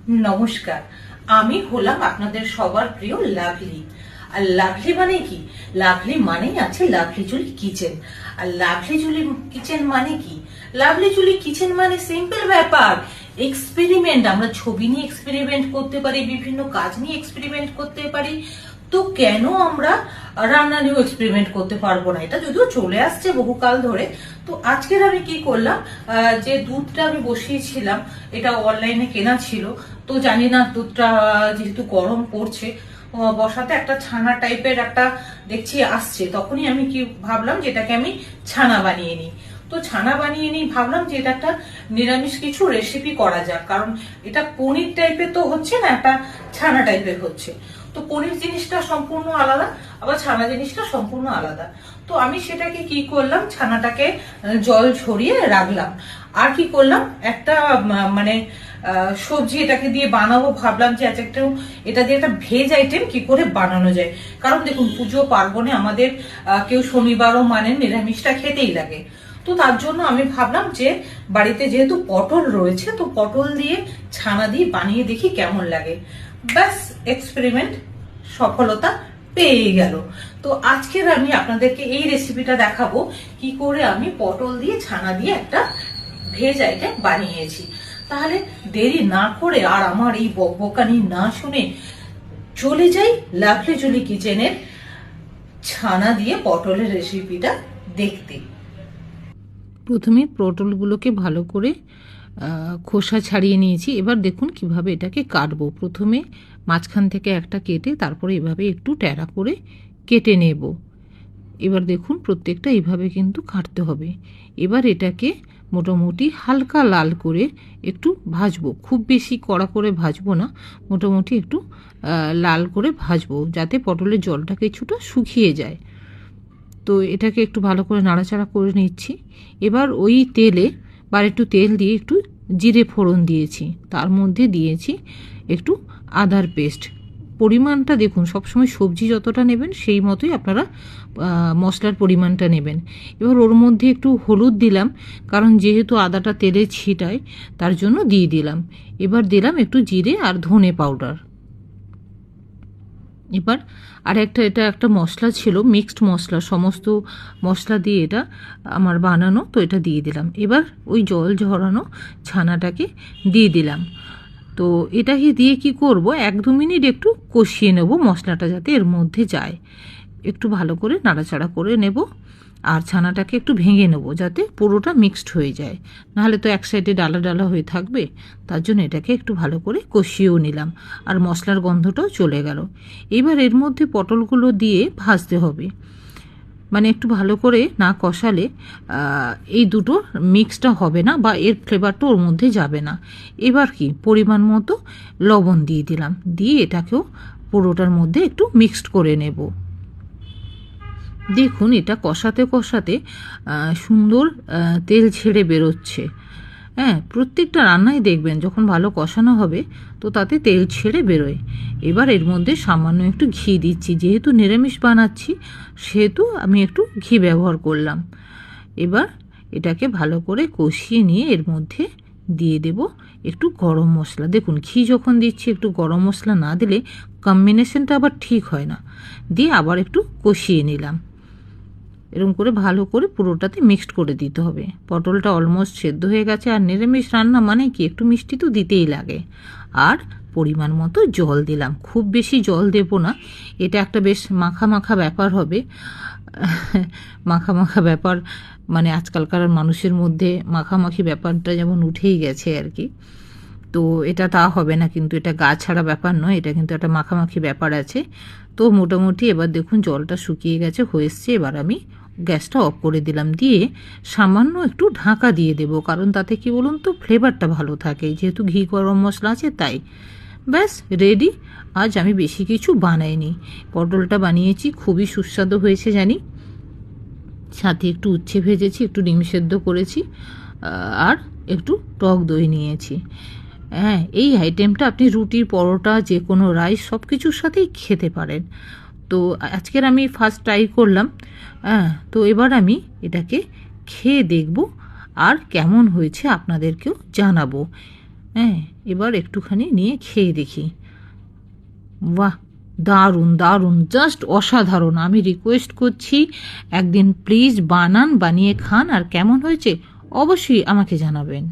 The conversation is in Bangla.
নমস্কার, আমি হলাম আপনাদের সবার প্রিয় লাভলি। আর লাভলি মানে কি? লাভলি মানেই আছে লাভলি জুলি কিচেন। আর লাভলি জুলি কিচেন মানে কি? লাভলি জুলি কিচেন মানে সিম্পল ব্যাপার, এক্সপেরিমেন্ট। আমরা ছবি নিয়ে এক্সপেরিমেন্ট করতে পারি, বিভিন্ন কাজ নিয়ে এক্সপেরিমেন্ট করতে পারি, তো কেন আমরা রান্না নিয়েও এক্সপেরিমেন্ট করতে পারবো না? এটা যদিও চলে আসছে বহুকাল ধরে। তো আজকের আমি কি করলাম, যে দুধটা আমি বসিয়েছিলাম, এটা অনলাইনে কেনা ছিল। তো জানি না, দুধটা যেহেতু গরম পড়ছে, বসাতে একটা ছানা টাইপের একটা দেখছি আসছে, তখনই আমি কি ভাবলাম যে এটাকে আমি ছানা বানিয়ে নিই। তো ছানা বানিয়ে নিই, ভাবলাম যে এটা একটা নিরামিষ কিছু রেসিপি করা যাক, কারণ এটা পনির টাইপের তো হচ্ছে না, একটা ছানা টাইপের হচ্ছে। তো পনির জিনিসটা সম্পূর্ণ আলাদা, আবার ছানা জিনিসটা সম্পূর্ণ আলাদা। তো আমি সেটাকে কি করলাম, ছানাটাকে জল ঝরিয়ে রাখলাম। আর কি করলাম, একটা মানে সবজি এটাকে দিয়ে বানাবো, ভাবলাম যে আচ্ছা একটু এটা দিয়ে একটা ভেজ আইটেম কি করে বানানো যায়। কারণ দেখুন, পুজো পার্বণে আমাদের কেউ শনিবারও মানেন, নিরামিষটা খেতেই লাগে। তো তার জন্য আমি ভাবলাম যে বাড়িতে যেহেতু পটল রয়েছে, তো পটল দিয়ে ছানা দিয়ে বানিয়ে দেখি কেমন লাগে। ব্যাস, এক্সপেরিমেন্ট সফলতা পেয়ে গেল। তো আজকের আমি আপনাদেরকে এই রেসিপিটা দেখাবো, কি করে আমি পটল দিয়ে ছানা দিয়ে একটা ভেজ আইটেম বানিয়েছি। তাহলে দেরি না করে আর আমার এই বকবকানি না শুনে চলে যাই লাভলি জুলি কিচেনের ছানা দিয়ে পটলের রেসিপিটা দেখতে। প্রথমে পটলগুলোকে ভালো করে খোসা ছাড়িয়ে নিয়েছি। এবার দেখুন কিভাবে এটাকে কাটবো। প্রথমে মাঝখান থেকে একটা কেটে তারপরে এভাবে একটু ট্যাড়া করে কেটে নেব। এবার দেখুন প্রত্যেকটা এইভাবে কিন্তু কাটতে হবে। এবার এটাকে মোটামুটি হালকা লাল করে একটু ভাজবো, খুব বেশি কড়া করে ভাজবো না, মোটামুটি একটু লাল করে ভাজবো, যাতে পটলের জলটা কিছুটা শুকিয়ে যায়। তো এটাকে একটু ভালো করে নাড়াচাড়া করে নিচ্ছি। এবার ওই তেলে একটু তেল দিয়ে একটু জিরে ফোড়ন দিয়েছি, তার মধ্যে দিয়েছি একটু আদার পেস্ট। পরিমাণটা দেখুন, সবসময় সবজি যতটা নেবেন সেই মতোই আপনারা মশলার পরিমাণটা নেবেন। এবার ওর মধ্যে একটু হলুদ দিলাম, কারণ যেহেতু আদাটা তেলে ছিটায় তার জন্য দিয়ে দিলাম। এবার দিলাম একটু জিরে আর ধনে পাউডার। এবার এটা একটা মশলা ছিল, মিক্সড মশলা, সমস্ত মশলা দিয়ে এটা আমার বানানো, তো এটা দিয়ে দিলাম। এবার ওই জল ঝরানো ছানাটাকে দিয়ে দিলাম। তো এটাকে দিয়ে কি করব, 1-2 মিনিট একটু কষিয়ে নেব, মশলাটা যাতে এর মধ্যে যায়। একটু ভালো করে নাড়াচাড়া করে নেব, আর ছানাটাকে একটু ভেঙে নেব যাতে পুরোটা মিক্সড হয়ে যায়, নাহলে তো এক সাইডে ডালা ডালা হয়ে থাকবে। তার জন্য এটাকে একটু ভালো করে কষিয়েও নিলাম, আর মশলার গন্ধটাও চলে গেল। এবার এর মধ্যে পটলগুলো দিয়ে ভাজতে হবে, মানে একটু ভালো করে না কষালে এই দুটো মিক্সটা হবে না, বা এর ফ্লেভারটা ওর মধ্যে যাবে না। এবার কি পরিমাণ মতো লবণ দিয়ে দিলাম, দিয়ে এটাকেও পুরোটার মধ্যে একটু মিক্সড করে নেব। দেখুন এটা কষাতে কষাতে সুন্দর তেল ছেড়ে বেরোচ্ছে। হ্যাঁ, প্রত্যেকটা রান্নাই দেখবেন যখন ভালো কষানো হবে তো তাতে তেল ছেড়ে বেরোয়। এবার এর মধ্যে সামান্য একটু ঘি দিচ্ছি, যেহেতু নিরামিষ বানাচ্ছি সেহেতু আমি একটু ঘি ব্যবহার করলাম। এবার এটাকে ভালো করে কষিয়ে নিয়ে এর মধ্যে দিয়ে দেব একটু গরম মশলা। দেখুন ঘি যখন দিচ্ছি, একটু গরম মশলা না দিলে কম্বিনেশনটা আবার ঠিক হয় না। দিয়ে আবার একটু কষিয়ে নিলাম, এরকম করে ভালো করে পুরোটাতে মিক্সড করে দিতে হবে। পটলটা অলমোস্ট সেদ্ধ হয়ে গেছে, আর নিরামিষ রান্না মানে কি একটু মিষ্টি তো দিতেই লাগে। আর পরিমাণ মতো জল দিলাম, খুব বেশি জল দেব না, এটা একটা বেশ মাখা মাখা ব্যাপার হবে। মাখা মাখা ব্যাপার মানে আজকালকার মানুষের মধ্যে মাখামাখি ব্যাপারটা যেমন উঠেই গেছে আর কি। তো এটা তা হবে না, কিন্তু এটা গা ছাড়া ব্যাপার নয়, এটা কিন্তু একটা মাখামাখি ব্যাপার আছে। তো মোটামুটি এবার দেখুন জলটা শুকিয়ে গেছে, হয়ে এসছে। এবার আমি গ্যাসটা অফ করে দিলাম, দিয়ে সামান্য একটু ঢাকা দিয়ে দেব, কারণ তাতে কি বলুন তো ফ্লেভারটা ভালো থাকে, যেহেতু ঘি গরম মশলা আছে তাই। ব্যাস রেডি। আজ আমি বেশি কিছু বানাইনি, পটলটা বানিয়েছি, খুবই সুস্বাদু হয়েছে জানি। সাথে একটু উচ্ছে ভেজেছি, একটু ডিম সেদ্ধ করেছি, আর একটু টক দই নিয়েছি। হ্যাঁ, এই আইটেমটা আপনি রুটি, পরোটা, যে কোনো রাইস সব কিছুর সাথেই খেতে পারেন। তো আজকের আমি ফার্স্ট ট্রাই করলাম। হ্যাঁ, তো এবার আমি এটাকে খেয়ে দেখব, আর কেমন হয়েছে আপনাদেরকেও জানাবো। হ্যাঁ, এবার একটুখানি নিয়ে খেয়ে দেখি। বাহ, দারুণ দারুণ, জাস্ট অসাধারণ। আমি রিকোয়েস্ট করছি একদিন প্লিজ বানান, বানিয়ে খান, আর কেমন হয়েছে অবশ্যই আমাকে জানাবেন।